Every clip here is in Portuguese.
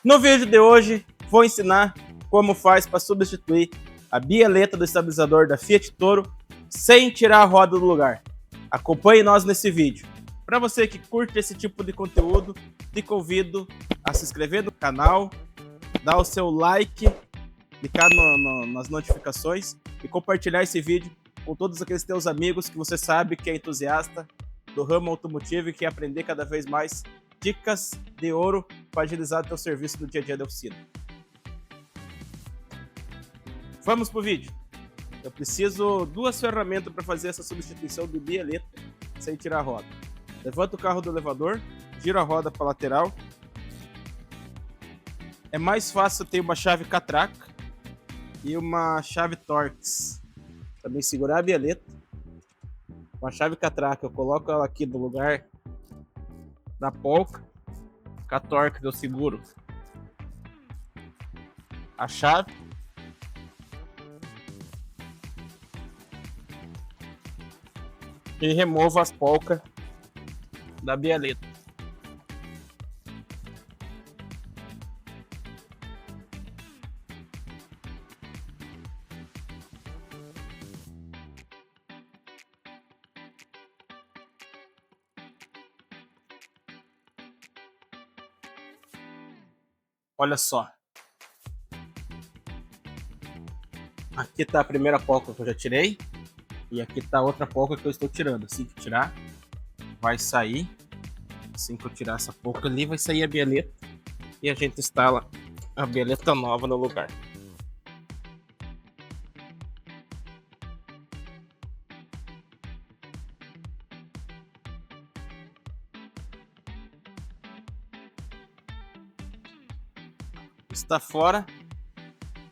No vídeo de hoje, vou ensinar como faz para substituir a bieleta do estabilizador da Fiat Toro sem tirar a roda do lugar. Acompanhe nós nesse vídeo. Para você que curte esse tipo de conteúdo, te convido a se inscrever no canal, dar o seu like, clicar nas notificações e compartilhar esse vídeo com todos aqueles teus amigos que você sabe que é entusiasta do ramo automotivo e quer aprender cada vez mais dicas de ouro para agilizar o teu serviço no dia a dia da oficina. Vamos pro vídeo. Eu preciso duas ferramentas para fazer essa substituição do bieleta sem tirar a roda. Levanta o carro do elevador, gira a roda para a lateral. É mais fácil ter uma chave catraca e uma chave Torx. Também segurar a bieleta. Com a chave catraca eu coloco ela aqui no lugar da polca. Com a Torx eu seguro a chave. E removo as polcas da bieleta. Olha só. Aqui está a primeira polca que eu já tirei. E aqui está a outra polca que eu estou tirando. Assim que tirar, vai sair. Assim que eu tirar essa polca ali, vai sair a bieleta. E a gente instala a bieleta nova no lugar. Está fora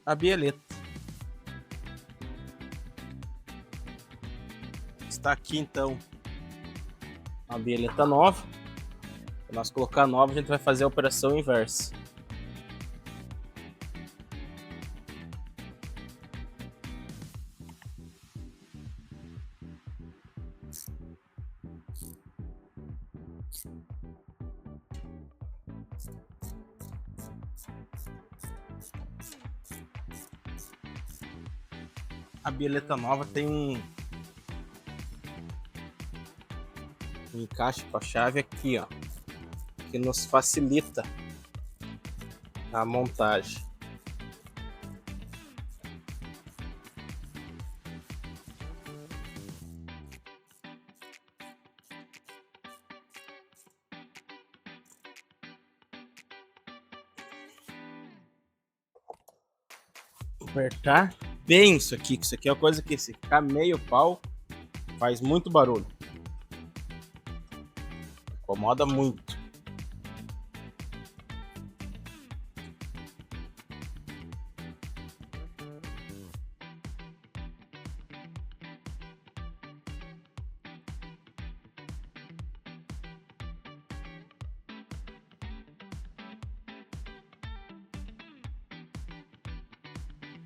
a bieleta. Está aqui então a bieleta nova. Para nós colocar a nova, a gente vai fazer a operação inversa. A bieleta nova tem um encaixe com a chave aqui, ó, que nos facilita a montagem. Apertar bem isso aqui, que isso aqui é uma coisa que se ficar meio pau faz muito barulho. Incomoda muito.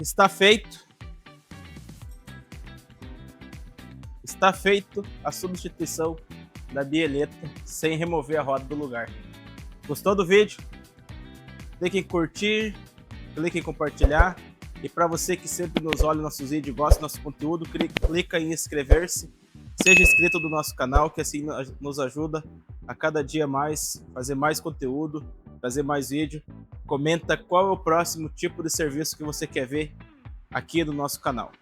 Está feito. Está feito a substituição da bieleta sem remover a roda do lugar. Gostou do vídeo? Clique em curtir, clique em compartilhar. E para você que sempre nos olha nossos vídeos e gosta do nosso conteúdo, clica em inscrever-se. Seja inscrito do nosso canal, que assim nos ajuda a cada dia mais fazer mais conteúdo, fazer mais vídeo. Comenta qual é o próximo tipo de serviço que você quer ver aqui no nosso canal.